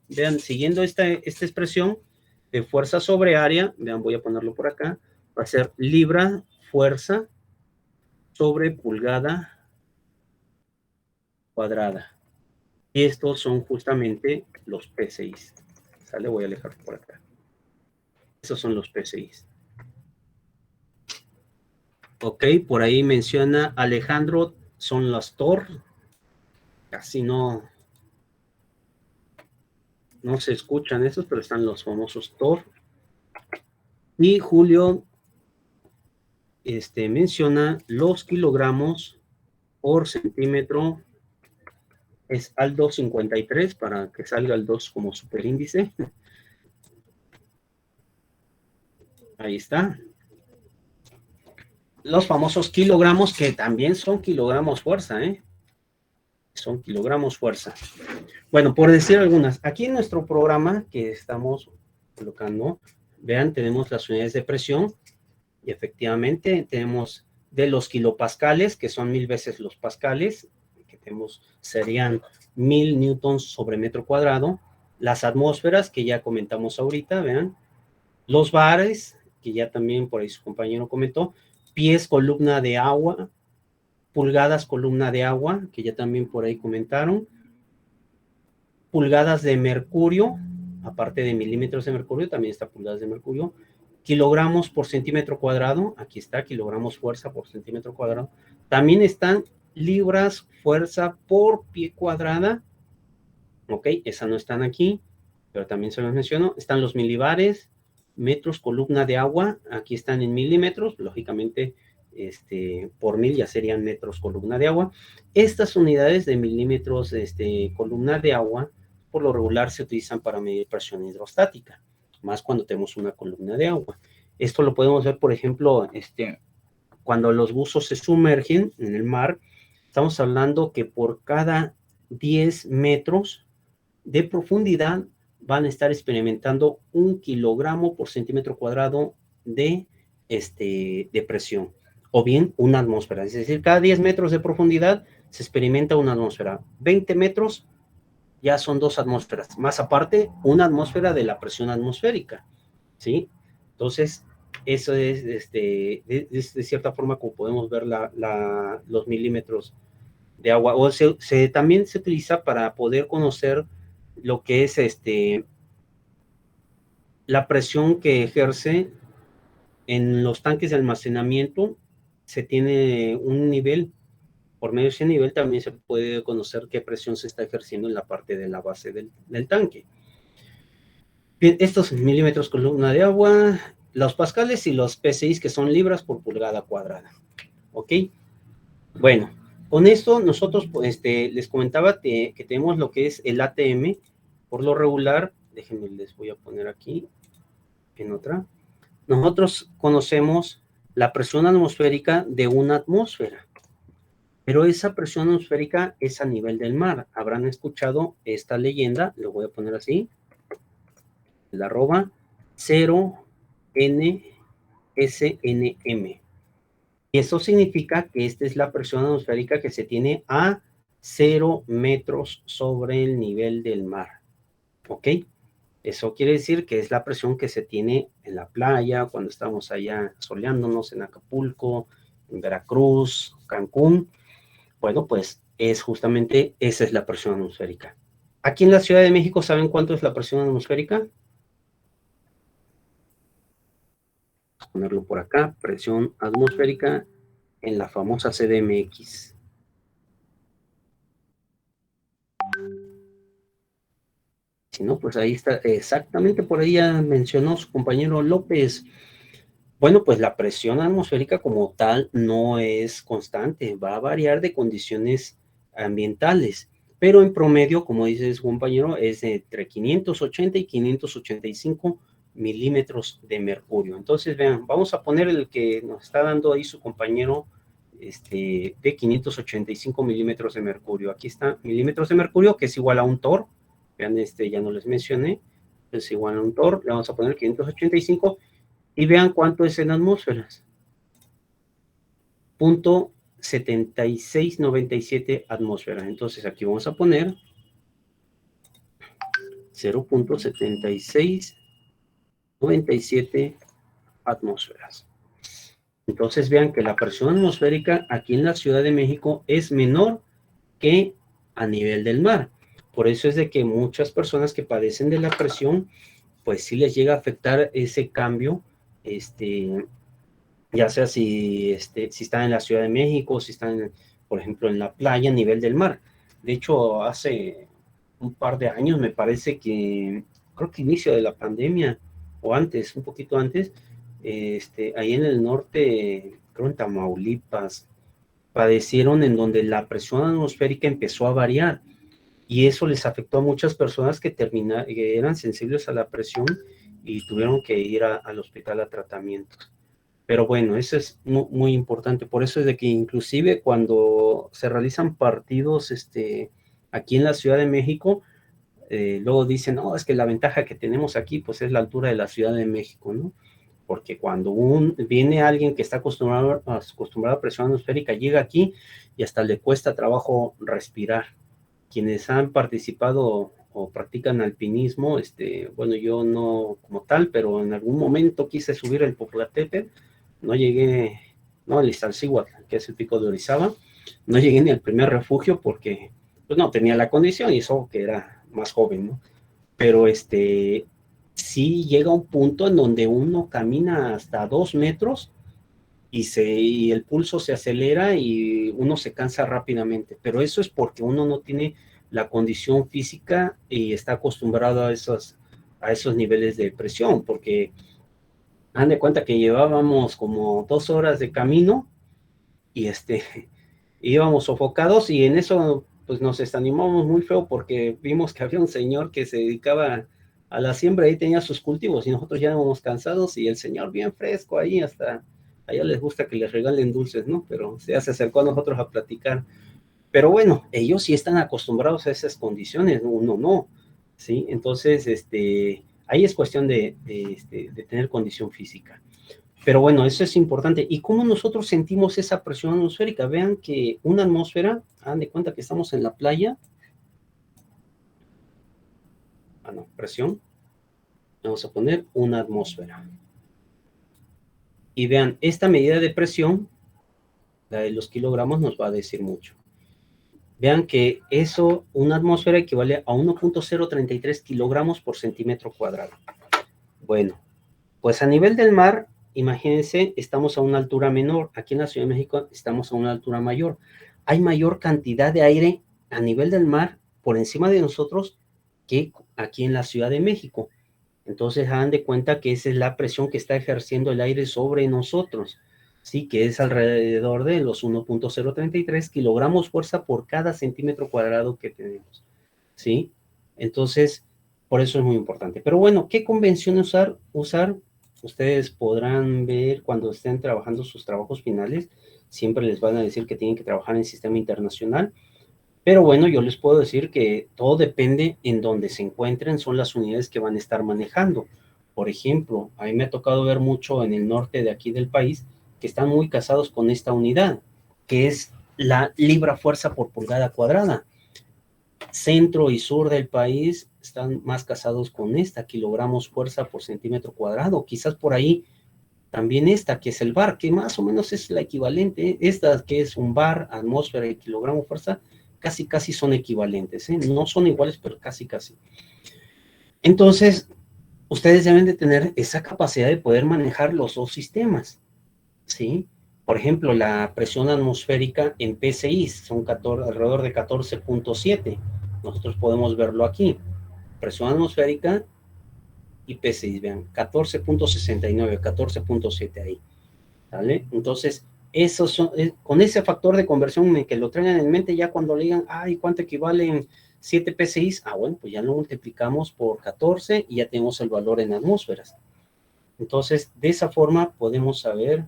vean, siguiendo esta expresión de fuerza sobre área, vean, voy a ponerlo por acá, va a ser libra fuerza sobre pulgada cuadrada. Y estos son justamente los PSI. ¿Sale? Voy a alejar por acá. Esos son los PSI. Ok, por ahí menciona Alejandro, son las TOR. Casi no se escuchan esos, pero están los famosos TOR. Y Julio menciona los kilogramos por centímetro. Es Aldo 53 para que salga el 2 como superíndice. Ahí está. Los famosos kilogramos, que también son kilogramos fuerza, son kilogramos fuerza. Bueno, por decir algunas, aquí en nuestro programa que estamos colocando, vean, tenemos las unidades de presión y efectivamente tenemos de los kilopascales, que son 1000 veces los pascales, que tenemos, serían 1000 newtons sobre metro cuadrado, las atmósferas, que ya comentamos ahorita, vean, los bares, que ya también por ahí su compañero comentó, pies columna de agua, pulgadas columna de agua, que ya también por ahí comentaron, pulgadas de mercurio, aparte de milímetros de mercurio, también está pulgadas de mercurio, kilogramos por centímetro cuadrado, aquí está, kilogramos fuerza por centímetro cuadrado, también están libras fuerza por pie cuadrada, ok, esas no están aquí, pero también se los menciono, están los milibares, metros columna de agua, aquí están en milímetros, lógicamente por 1000 ya serían metros columna de agua. Estas unidades de milímetros columna de agua, por lo regular se utilizan para medir presión hidrostática, más cuando tenemos una columna de agua. Esto lo podemos ver, por ejemplo, cuando los buzos se sumergen en el mar, estamos hablando que por cada 10 metros de profundidad van a estar experimentando 1 kilogramo por centímetro cuadrado de presión, o bien una atmósfera. Es decir, cada 10 metros de profundidad se experimenta una atmósfera. 20 metros ya son 2 atmósferas, más aparte una atmósfera de la presión atmosférica, ¿sí? Entonces, eso es de cierta forma como podemos ver los milímetros de agua. O también se utiliza para poder conocer lo que es la presión que ejerce en los tanques de almacenamiento. Se tiene un nivel, por medio de ese nivel también se puede conocer qué presión se está ejerciendo en la parte de la base del tanque. Bien, estos milímetros columna de agua, los pascales y los PSI, que son libras por pulgada cuadrada. ¿Ok? Bueno, Con esto nosotros les comentaba que tenemos lo que es el ATM. Por lo regular, déjenme, les voy a poner aquí en otra. Nosotros conocemos la presión atmosférica de una atmósfera, pero esa presión atmosférica es a nivel del mar. Habrán escuchado esta leyenda, lo voy a poner así, la arroba 0NSNM. Y eso significa que esta es la presión atmosférica que se tiene a 0 metros sobre el nivel del mar. ¿Ok? Eso quiere decir que es la presión que se tiene en la playa, cuando estamos allá soleándonos en Acapulco, en Veracruz, Cancún. Bueno, pues es justamente, esa es la presión atmosférica. Aquí en la Ciudad de México, ¿saben cuánto es la presión atmosférica? Vamos a ponerlo por acá, presión atmosférica en la famosa CDMX. Si no, pues ahí está, exactamente por ahí ya mencionó su compañero López. Bueno, pues la presión atmosférica como tal no es constante, va a variar de condiciones ambientales, pero en promedio, como dice su compañero, es entre 580 y 585 milímetros de mercurio. Entonces, vean, vamos a poner el que nos está dando ahí su compañero de 585 milímetros de mercurio. Aquí está milímetros de mercurio, que es igual a un torr. Vean, ya no les mencioné, es igual a un torr. Le vamos a poner 585 y vean cuánto es en atmósferas. 0.7697 atmósferas. Entonces aquí vamos a poner 0.7697 atmósferas. Entonces vean que la presión atmosférica aquí en la Ciudad de México es menor que a nivel del mar. Por eso es de que muchas personas que padecen de la presión, pues sí les llega a afectar ese cambio, ya sea si están en la Ciudad de México, si están, por ejemplo, en la playa a nivel del mar. De hecho, hace un par de años, me parece que, creo que inicio de la pandemia, o antes, un poquito antes, ahí en el norte, creo en Tamaulipas, padecieron en donde la presión atmosférica empezó a variar, y eso les afectó a muchas personas que eran sensibles a la presión y tuvieron que ir al hospital a tratamientos. Pero bueno, eso es muy, muy importante. Por eso es de que inclusive cuando se realizan partidos aquí en la Ciudad de México, luego dicen, no, es que la ventaja que tenemos aquí pues es la altura de la Ciudad de México, ¿no? Porque cuando viene alguien que está acostumbrado a presión atmosférica, llega aquí y hasta le cuesta trabajo respirar. Quienes han participado o practican alpinismo, bueno, yo no como tal, pero en algún momento quise subir el Popocatépetl, no llegué, no, el Iztaccíhuatl, que es el pico de Orizaba, no llegué ni al primer refugio porque, pues no, tenía la condición y eso que era más joven, ¿no? Pero sí llega un punto en donde uno camina hasta 2 metros y el pulso se acelera y uno se cansa rápidamente, pero eso es porque uno no tiene la condición física y está acostumbrado a esos niveles de presión, porque han de cuenta que llevábamos como 2 horas de camino y íbamos sofocados y en eso pues nos desanimamos muy feo porque vimos que había un señor que se dedicaba a la siembra y tenía sus cultivos y nosotros ya íbamos cansados y el señor bien fresco ahí, hasta allá les gusta que les regalen dulces, ¿no? Pero se acercó a nosotros a platicar. Pero bueno, ellos sí están acostumbrados a esas condiciones, uno no, ¿sí? Entonces, ahí es cuestión de tener condición física. Pero bueno, eso es importante. ¿Y cómo nosotros sentimos esa presión atmosférica? Vean que una atmósfera, hagan de cuenta que estamos en la playa. Presión. Vamos a poner una atmósfera. Y vean, esta medida de presión, la de los kilogramos, nos va a decir mucho. Vean que eso, una atmósfera equivale a 1.033 kilogramos por centímetro cuadrado. Bueno, pues a nivel del mar, imagínense, estamos a una altura menor. Aquí en la Ciudad de México estamos a una altura mayor. Hay mayor cantidad de aire a nivel del mar por encima de nosotros que aquí en la Ciudad de México. Entonces, hagan de cuenta que esa es la presión que está ejerciendo el aire sobre nosotros. ¿sí? Que es alrededor de los 1.033 kilogramos fuerza por cada centímetro cuadrado que tenemos, ¿sí? Entonces, por eso es muy importante. Pero bueno, ¿qué convención usar? Ustedes podrán ver cuando estén trabajando sus trabajos finales, siempre les van a decir que tienen que trabajar en sistema internacional, pero bueno, yo les puedo decir que todo depende en donde se encuentren, son las unidades que van a estar manejando. Por ejemplo, a mí me ha tocado ver mucho en el norte de aquí del país que están muy casados con esta unidad, que es la libra fuerza por pulgada cuadrada. Centro y sur del país están más casados con esta, kilogramos fuerza por centímetro cuadrado. Quizás por ahí también esta, que es el bar, que más o menos es la equivalente. Esta, que es un bar, atmósfera y kilogramo fuerza, casi son equivalentes, ¿eh? No son iguales, pero casi. Entonces, ustedes deben de tener esa capacidad de poder manejar los dos sistemas, ¿sí? Por ejemplo, la presión atmosférica en PSI son alrededor de 14.7. Nosotros podemos verlo aquí. Presión atmosférica y PSI, vean, 14.69, 14.7 ahí, ¿vale? Entonces, esos son, con ese factor de conversión que lo traigan en mente, ya cuando le digan, ay, ¿cuánto equivalen 7 PSI? Bueno, pues ya lo multiplicamos por 14 y ya tenemos el valor en atmósferas. Entonces, de esa forma podemos saber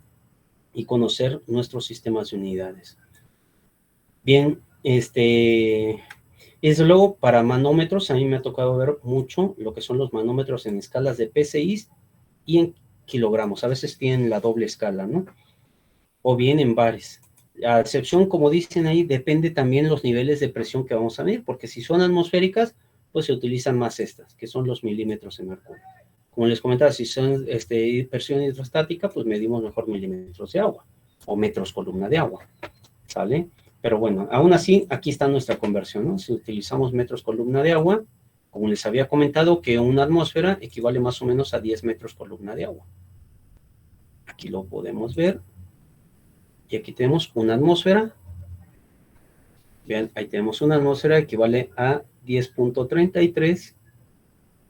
y conocer nuestros sistemas de unidades. Bien, desde luego, para manómetros, a mí me ha tocado ver mucho lo que son los manómetros en escalas de PSI y en kilogramos. A veces tienen la doble escala, ¿no? O bien en bares. A excepción, como dicen ahí, depende también los niveles de presión que vamos a medir, porque si son atmosféricas, pues se utilizan más estas, que son los milímetros de mercurio. Como les comentaba, si son presión hidrostática, pues medimos mejor milímetros de agua o metros columna de agua, ¿sale? Pero bueno, aún así, aquí está nuestra conversión, ¿no? Si utilizamos metros columna de agua, como les había comentado, que una atmósfera equivale más o menos a 10 metros columna de agua. Aquí lo podemos ver. Y aquí tenemos una atmósfera. Vean, ahí tenemos una atmósfera que equivale a 10.33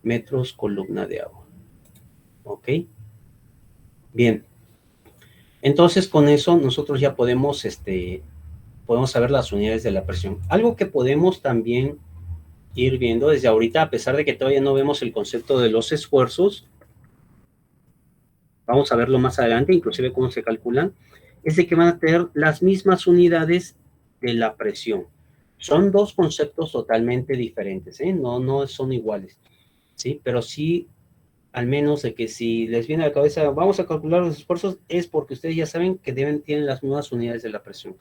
metros columna de agua. ¿Ok? Bien. Entonces, con eso nosotros ya podemos saber las unidades de la presión. Algo que podemos también ir viendo desde ahorita, a pesar de que todavía no vemos el concepto de los esfuerzos, vamos a verlo más adelante, inclusive cómo se calculan, es de que van a tener las mismas unidades de la presión. Son dos conceptos totalmente diferentes, ¿eh? No son iguales, ¿sí? Pero sí, al menos de que si les viene a la cabeza, vamos a calcular los esfuerzos, es porque ustedes ya saben que tienen las mismas unidades de la presión.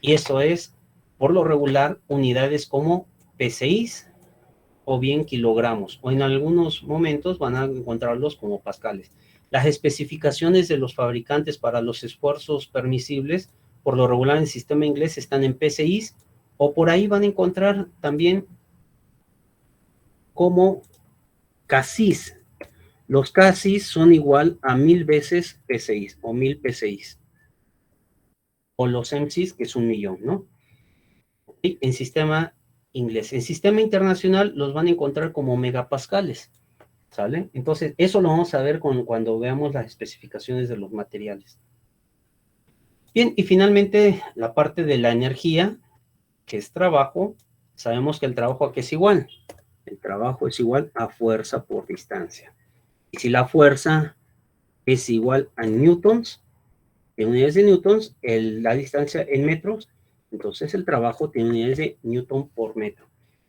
Y eso es, por lo regular, unidades como PSI o bien kilogramos, o en algunos momentos van a encontrarlos como pascales. Las especificaciones de los fabricantes para los esfuerzos permisibles, por lo regular en el sistema inglés, están en PSI, o por ahí van a encontrar también como CASIS. Los CASIS son igual a 1000 veces PSI, o 1000 PSI. O los MSIS, que es 1.000.000, ¿no? En sistema inglés. En sistema internacional los van a encontrar como megapascales, ¿sale? Entonces, eso lo vamos a ver cuando veamos las especificaciones de los materiales. Bien, y finalmente, la parte de la energía, que es trabajo. Sabemos que el trabajo aquí es igual. El trabajo es igual a fuerza por distancia. Y si la fuerza es igual a newtons, en unidades de newtons, la distancia en metros, entonces el trabajo tiene unidades de newton por metro.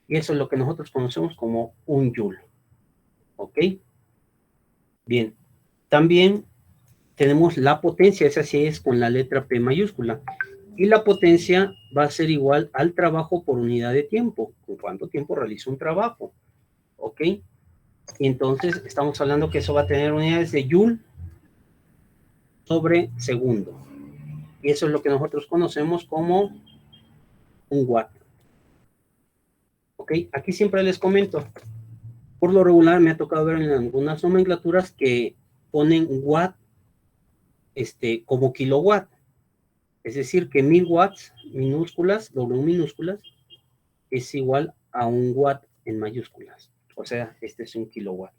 Y eso es lo que nosotros conocemos como un joule. ¿Ok? Bien. También tenemos la potencia, esa sí es con la letra P mayúscula. Y la potencia va a ser igual al trabajo por unidad de tiempo. ¿Con cuánto tiempo realiza un trabajo? ¿Ok? Y entonces estamos hablando que eso va a tener unidades de joule sobre segundo. Y eso es lo que nosotros conocemos como un watt. ¿Ok? Aquí siempre les comento. Por lo regular me ha tocado ver en algunas nomenclaturas que ponen watt como kilowatt. Es decir, que 1000 watts minúsculas, W minúsculas, es igual a un watt en mayúsculas. O sea, este es un kilowatt.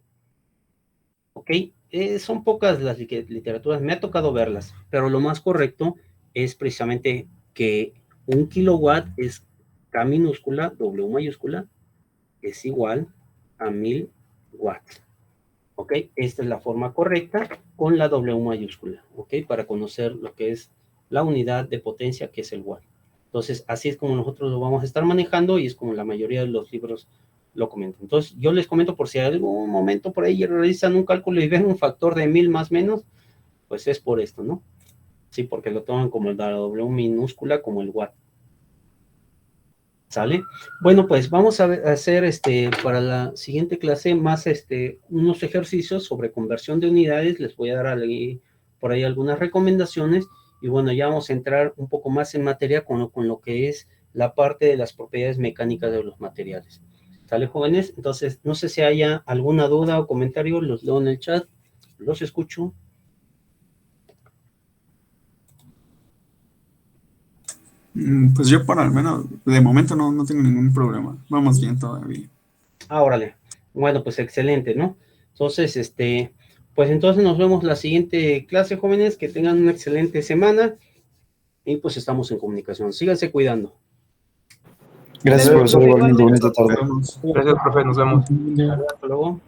¿ok? Son pocas las literaturas, me ha tocado verlas, pero lo más correcto es precisamente que 1 kilowatt es K minúscula, W mayúscula, es igual a 1000 watts. ¿Ok? Esta es la forma correcta con la W mayúscula, ¿ok? Para conocer lo que es la unidad de potencia, que es el watt. Entonces, así es como nosotros lo vamos a estar manejando y es como la mayoría de los libros lo comentan. Entonces, yo les comento por si en algún momento por ahí realizan un cálculo y ven un factor de 1000 más menos, pues es por esto, ¿no? Sí, porque lo toman como la W minúscula, como el watt. ¿Sale? Bueno, pues vamos a hacer para la siguiente clase más unos ejercicios sobre conversión de unidades. Les voy a dar por ahí algunas recomendaciones y bueno, ya vamos a entrar un poco más en materia con lo que es la parte de las propiedades mecánicas de los materiales. ¿Sale, jóvenes? Entonces, no sé si haya alguna duda o comentario, los leo en el chat, los escucho. Pues yo por al menos, de momento no tengo ningún problema. Vamos bien todavía. Órale. Bueno, pues excelente, ¿no? Entonces, pues entonces nos vemos la siguiente clase, jóvenes. Que tengan una excelente semana y pues estamos en comunicación. Síganse cuidando. Gracias, profesor. Igualmente, bonita tarde. Gracias, profe. Nos vemos. Hasta luego.